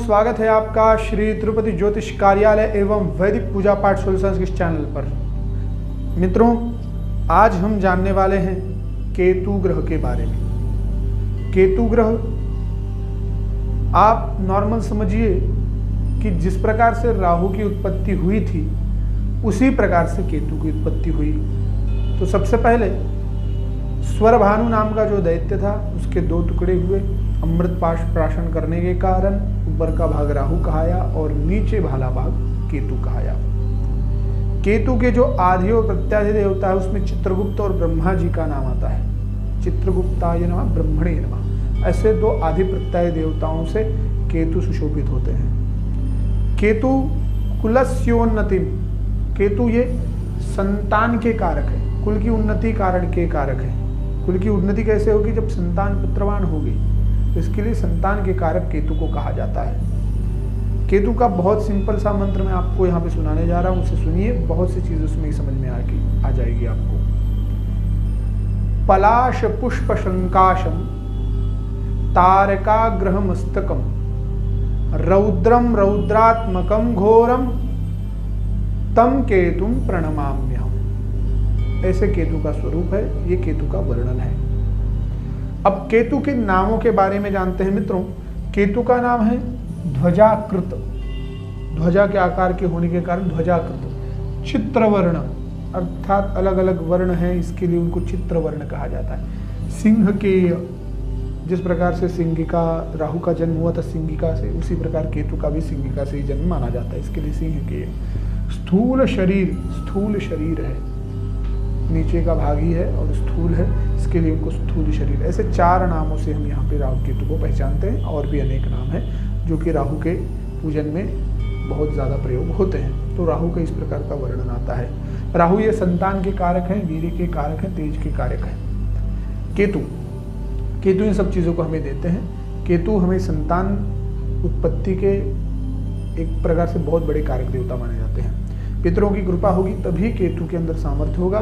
स्वागत है आपका श्री तिरुपति ज्योतिष कार्यालय एवं वैदिक पूजा पाठ सॉल्यूशंस के चैनल पर। मित्रों, आज हम जानने वाले हैं केतु ग्रह के बारे में। केतु ग्रह आप नॉर्मल समझिए कि जिस प्रकार से राहु की उत्पत्ति हुई थी उसी प्रकार से केतु की उत्पत्ति हुई। तो सबसे पहले स्वरभानु नाम का जो दैत्य था उसके दो टुकड़े हुए। अमृत पाश प्राशन करने के कारण ऊपर का भाग राहु कहाया और नीचे भाला भाग केतु कहाया। केतु के जो आदि और प्रत्यादि देवता है उसमें चित्रगुप्त और ब्रह्मा जी का नाम आता है। चित्रगुप्ताय नमः ब्रह्मणे नमः, ऐसे दो आदि प्रत्यादि देवताओं से केतु सुशोभित होते हैं। केतु कुलस्योन्नति, केतु ये संतान के कारक है, कुल की उन्नति कारण के कारक है। कुल की उन्नति कैसे होगी? जब संतान पुत्रवान होगी, तो इसके लिए संतान के कारक केतु को कहा जाता है। केतु का बहुत सिंपल सा मंत्र मैं आपको यहाँ पे सुनाने जा रहा हूँ, उसे सुनिए, बहुत सी चीज उसमें समझ में आ जाएगी आपको। पलाश पुष्प शंकाशम तारकाग्रह मस्तकम रौद्रम रौद्रात्मकम घोरम तम केतुम प्रणमाम्यहम। ऐसे केतु का स्वरूप है, ये केतु का वर्णन है। अब केतु के नामों के बारे में जानते हैं मित्रों। केतु का नाम है ध्वजाकृत, ध्वजा के आकार के होने के कारण ध्वजाकृत। चित्रवर्ण अर्थात अलग अलग वर्ण हैं, इसके लिए उनको चित्रवर्ण कहा जाता है। सिंह के, जिस प्रकार से सिंहिका राहु का जन्म हुआ था सिंहिका से, उसी प्रकार केतु का भी सिंहिका से ही जन्म माना जाता है, इसके लिए सिंह के। स्थूल शरीर, स्थूल शरीर है, नीचे का भाग ही है और स्थूल है, इसके लिए उनको स्थूल शरीर। ऐसे चार नामों से हम यहाँ पे राहु केतु को पहचानते हैं, और भी अनेक नाम हैं जो कि राहु के पूजन में बहुत ज़्यादा प्रयोग होते हैं। तो राहु का इस प्रकार का वर्णन आता है। राहु ये संतान के कारक हैं, वीर्य के कारक हैं, तेज के कारक हैं। केतु, केतु इन सब चीज़ों को हमें देते हैं। केतु हमें संतान उत्पत्ति के एक प्रकार से बहुत बड़े कारक देवता माने जाते हैं। पितरों की कृपा होगी तभी केतु के अंदर सामर्थ्य होगा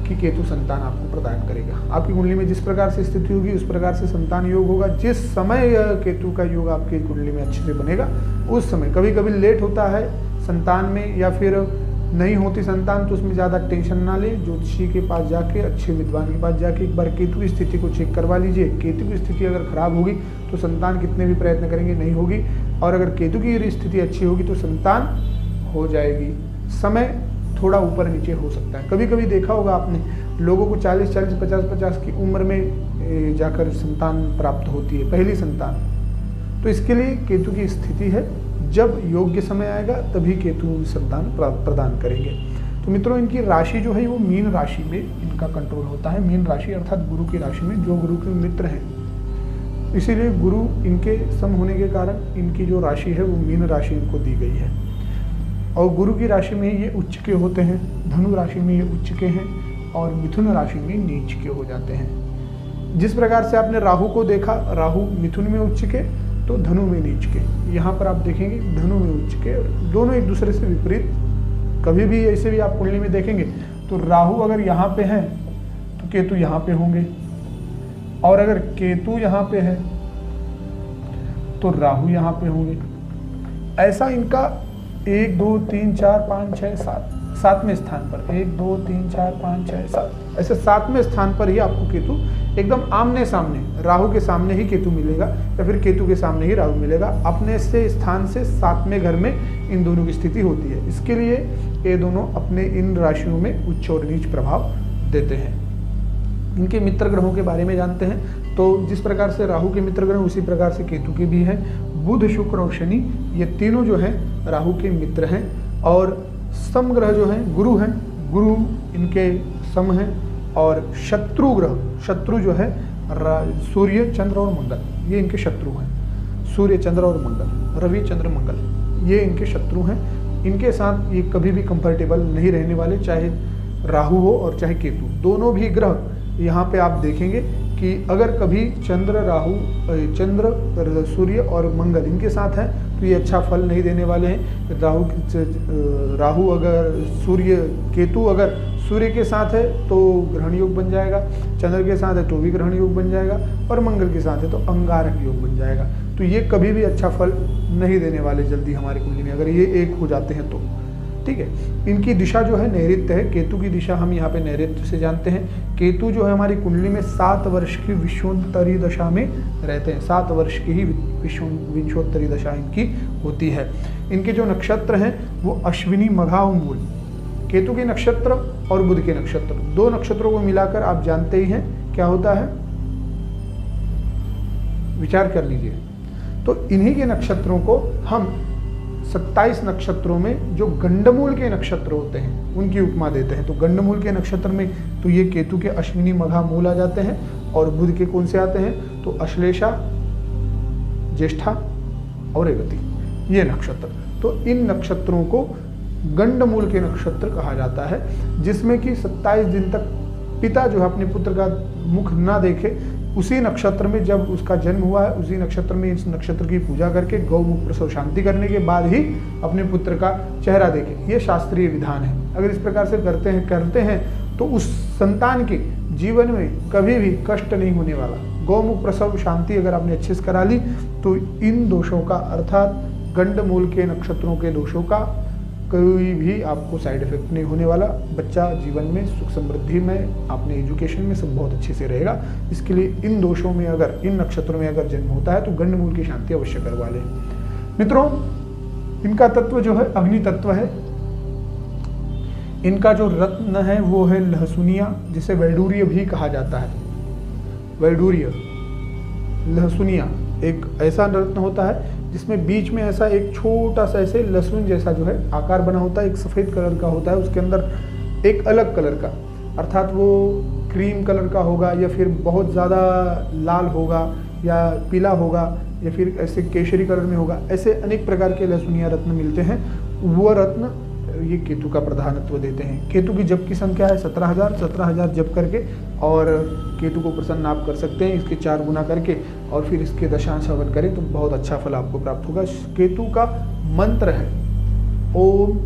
कि केतु संतान आपको प्रदान करेगा। आपकी कुंडली में जिस प्रकार से स्थिति होगी उस प्रकार से संतान योग होगा। जिस समय केतु का योग आपकी कुंडली में अच्छे से बनेगा उस समय, कभी कभी लेट होता है संतान में या फिर नहीं होती संतान, तो उसमें ज़्यादा टेंशन ना ले। ज्योतिषी के पास जाके, अच्छे विद्वान के पास जाके एक बार केतु की स्थिति को चेक करवा लीजिए। केतु की स्थिति अगर खराब होगी तो संतान कितने भी प्रयत्न करेंगे नहीं होगी, और अगर केतु की स्थिति अच्छी होगी तो संतान हो जाएगी। समय थोड़ा ऊपर नीचे हो सकता है। कभी कभी देखा होगा आपने, लोगों को 40-40, 50-50 की उम्र में जाकर संतान प्राप्त होती है, पहली संतान। तो इसके लिए केतु की स्थिति है, जब योग्य समय आएगा तभी केतु संतान प्रदान करेंगे। तो मित्रों, इनकी राशि जो है वो मीन राशि में इनका कंट्रोल होता है। मीन राशि अर्थात गुरु की राशि में, जो गुरु के मित्र हैं, इसीलिए गुरु इनके सम होने के कारण इनकी जो राशि है वो मीन राशि इनको दी गई है। और गुरु की राशि में ये उच्च के होते हैं, धनु राशि में ये उच्च के हैं, और मिथुन राशि में नीच के हो जाते हैं। जिस प्रकार से आपने राहु को देखा, राहु मिथुन में उच्च के तो धनु में नीच के। यहाँ पर आप देखेंगे धनु में उच्च के, दोनों एक दूसरे से विपरीत। कभी भी ऐसे भी आप कुंडली में देखेंगे तो राहु अगर यहाँ पे है तो केतु यहाँ पे होंगे, और अगर केतु यहाँ पे है तो राहु यहाँ पे होंगे। ऐसा इनका 1 2 3 4 5 6 7 सातवें स्थान पर, 1 2 3 4 5 6 7 ऐसे सातवें स्थान पर ही आपको केतु एकदम आमने सामने, राहु के सामने ही केतु मिलेगा या फिर केतु के सामने ही राहु मिलेगा। अपने से स्थान से सातवें घर में इन दोनों की स्थिति होती है। इसके लिए ये दोनों अपने इन राशियों में उच्च और नीच प्रभाव देते हैं। इनके मित्र ग्रहों के बारे में जानते हैं। तो जिस प्रकार से राहु के मित्र ग्रह उसी प्रकार से केतु के भी हैं। बुध, शुक्र और शनि, ये तीनों जो हैं राहु के मित्र हैं। और सम ग्रह जो हैं गुरु हैं, गुरु इनके सम हैं। और शत्रु ग्रह, शत्रु जो है सूर्य, चंद्र और मंगल, ये इनके शत्रु हैं। सूर्य, चंद्र और मंगल, रवि, चंद्र, मंगल, ये इनके शत्रु हैं। इनके साथ ये कभी भी कंफर्टेबल नहीं रहने वाले, चाहे राहु हो और चाहे केतु। दोनों भी ग्रह यहाँ पे आप देखेंगे कि अगर कभी चंद्र, राहु, चंद्र, सूर्य और मंगल इनके साथ हैं तो ये अच्छा फल नहीं देने वाले हैं। राहु अगर सूर्य, केतु अगर सूर्य के साथ है तो ग्रहण योग बन जाएगा, चंद्र के साथ है तो भी ग्रहण योग बन जाएगा, और मंगल के साथ है तो अंगारक योग बन जाएगा। तो ये कभी भी अच्छा फल नहीं देने वाले जल्दी हमारी कुंडली में, अगर ये एक हो जाते हैं तो। ठीक है, इनकी दिशा जो है नैऋत्य है। केतु की दिशा हम यहाँ पे नैऋत्य से जानते हैं। केतु जो है हमारी कुंडली में 7 वर्ष की विश्वोत्तरी दशा में रहते हैं। 7 वर्ष की ही विश्वोत्तरी दशा इनकी होती है। इनके जो नक्षत्र हैं वो अश्विनी, मघा और मूल। केतु के नक्षत्र और बुध के नक्षत्र, 2 नक्षत्रों को मिलाकर आप जानते ही हैं क्या होता है, विचार कर लीजिए। तो इन्हीं के नक्षत्रों को हम 27 नक्षत्रों में जो गंडमूल के नक्षत्र होते हैं उनकी उपमा देते हैं। तो गंडमूल के नक्षत्र में तो ये केतु के अश्विनी, मघा, मूल आ जाते हैं, और बुध के कौन से आते हैं, तो अश्लेषा, ज्येष्ठा और रेवती, ये नक्षत्र। तो इन नक्षत्रों को गंडमूल के नक्षत्र कहा जाता है, जिसमें कि 27 दिन तक पिता जो है अपने पुत्र का मुख ना देखे। उसी नक्षत्र में जब उसका जन्म हुआ है, उसी नक्षत्र में इस नक्षत्र की पूजा करके गौमुख प्रसव शांति करने के बाद ही अपने पुत्र का चेहरा देखे। ये शास्त्रीय विधान है। अगर इस प्रकार से करते हैं तो उस संतान के जीवन में कभी भी कष्ट नहीं होने वाला। गौमुख प्रसव शांति अगर आपने अच्छे से करा ली तो इन दोषों का, अर्थात गंडमूल के नक्षत्रों के दोषों का कोई भी आपको साइड इफेक्ट नहीं होने वाला। बच्चा जीवन में सुख समृद्धि में, अपने एजुकेशन में सब बहुत अच्छे से रहेगा। इसके लिए इन दोषों में अगर, इन नक्षत्रों में अगर जन्म होता है तो गंडमूल की शांति अवश्य करवा लें। मित्रों, इनका तत्व जो है अग्नि तत्व है। इनका जो रत्न है वो है लहसुनिया, जिसे वैडूर्य भी कहा जाता है। वैडूर्य, लहसुनिया एक ऐसा रत्न होता है जिसमें बीच में ऐसा एक छोटा सा ऐसे लहसुन जैसा जो है आकार बना होता है। एक सफ़ेद कलर का होता है, उसके अंदर एक अलग कलर का, अर्थात वो क्रीम कलर का होगा या फिर बहुत ज़्यादा लाल होगा या पीला होगा या फिर ऐसे केशरी कलर में होगा। ऐसे अनेक प्रकार के लहसुनिया रत्न मिलते हैं। वो रत्न ये केतु का प्रधानत्व देते हैं। केतु की जप की संख्या है 17,000 जप करके, और केतु को प्रसन्न आप कर सकते हैं इसके 4 गुना करके, और फिर इसके दशांश हवन करें तो बहुत अच्छा फल आपको प्राप्त होगा। केतु का मंत्र है ओम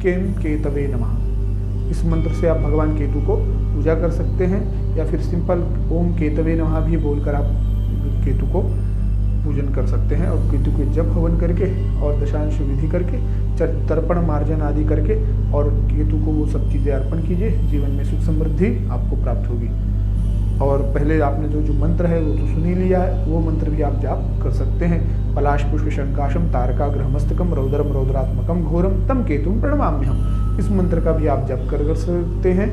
केम केतवे नमः। इस मंत्र से आप भगवान केतु को पूजा कर सकते हैं, या फिर सिंपल ओम केतवे नमः भी बोलकर आप केतु को पूजन कर सकते हैं। और केतु के जप हवन करके और दशांश विधि करके, तर्पण मार्जन आदि करके, और केतु को वो सब चीज़ें अर्पण कीजिए। जीवन में सुख समृद्धि आपको प्राप्त होगी। और पहले आपने जो मंत्र है वो तो सुन ही लिया है, वो मंत्र भी आप जाप कर सकते हैं। पलाश पुष्प शंकाशम तारका गृहमस्तकम रौद्रम रौद्रात्मकम घोरम तम केतुम प्रणमाम्यहम्। इस मंत्र का भी आप जाप कर सकते हैं।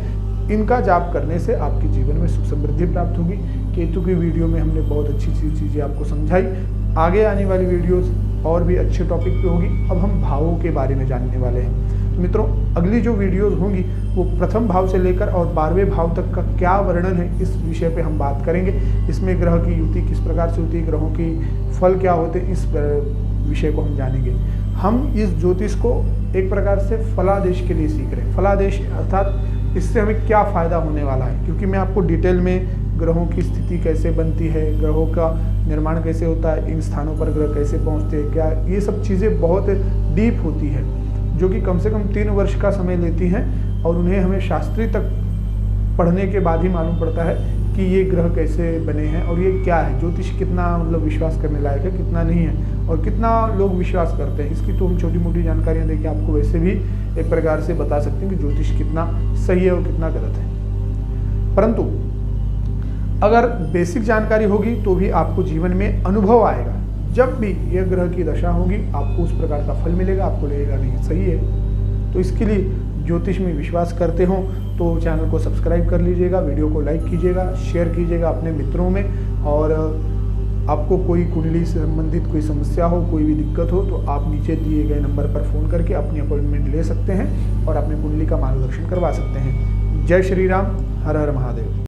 इनका जाप करने से आपके जीवन में सुख समृद्धि प्राप्त होगी। केतु की वीडियो में हमने बहुत अच्छी चीज़ें आपको समझाई। आगे आने वाली वीडियोस और भी अच्छे टॉपिक पे होगी। अब हम भावों के बारे में जानने वाले हैं। तो मित्रों, अगली जो वीडियोस होंगी वो प्रथम भाव से लेकर और 12वें भाव तक का क्या वर्णन है इस विषय पे हम बात करेंगे। इसमें ग्रह की युति किस प्रकार से होती है, ग्रहों की फल क्या होते हैं, इस विषय को हम जानेंगे। हम इस ज्योतिष को एक प्रकार से फलादेश के लिए सीख रहे हैं। फलादेश अर्थात इससे हमें क्या फ़ायदा होने वाला है, क्योंकि मैं आपको डिटेल में ग्रहों की स्थिति कैसे बनती है, ग्रहों का निर्माण कैसे होता है, इन स्थानों पर ग्रह कैसे पहुंचते हैं, क्या ये सब चीज़ें बहुत डीप होती है, जो कि कम से कम 3 वर्ष का समय लेती हैं, और उन्हें हमें शास्त्री तक पढ़ने के बाद ही मालूम पड़ता है कि ये ग्रह कैसे बने हैं और ये क्या है। ज्योतिष कितना मतलब विश्वास करने लायक है, कितना नहीं है, और कितना लोग विश्वास करते हैं, इसकी तो हम छोटी मोटी जानकारियाँ देके आपको वैसे भी एक प्रकार से बता सकते हैं कि ज्योतिष कितना सही है और कितना गलत है। परंतु अगर बेसिक जानकारी होगी तो भी आपको जीवन में अनुभव आएगा। जब भी यह ग्रह की दशा होगी आपको उस प्रकार का फल मिलेगा, आपको लगेगा नहीं सही है। तो इसके लिए ज्योतिष में विश्वास करते हो तो चैनल को सब्सक्राइब कर लीजिएगा, वीडियो को लाइक कीजिएगा, शेयर कीजिएगा अपने मित्रों में। और आपको कोई कुंडली से संबंधित कोई समस्या हो, कोई भी दिक्कत हो, तो आप नीचे दिए गए नंबर पर फ़ोन करके अपनी अपॉइंटमेंट ले सकते हैं और अपनी कुंडली का मार्गदर्शन करवा सकते हैं। जय श्री राम, हर हर महादेव।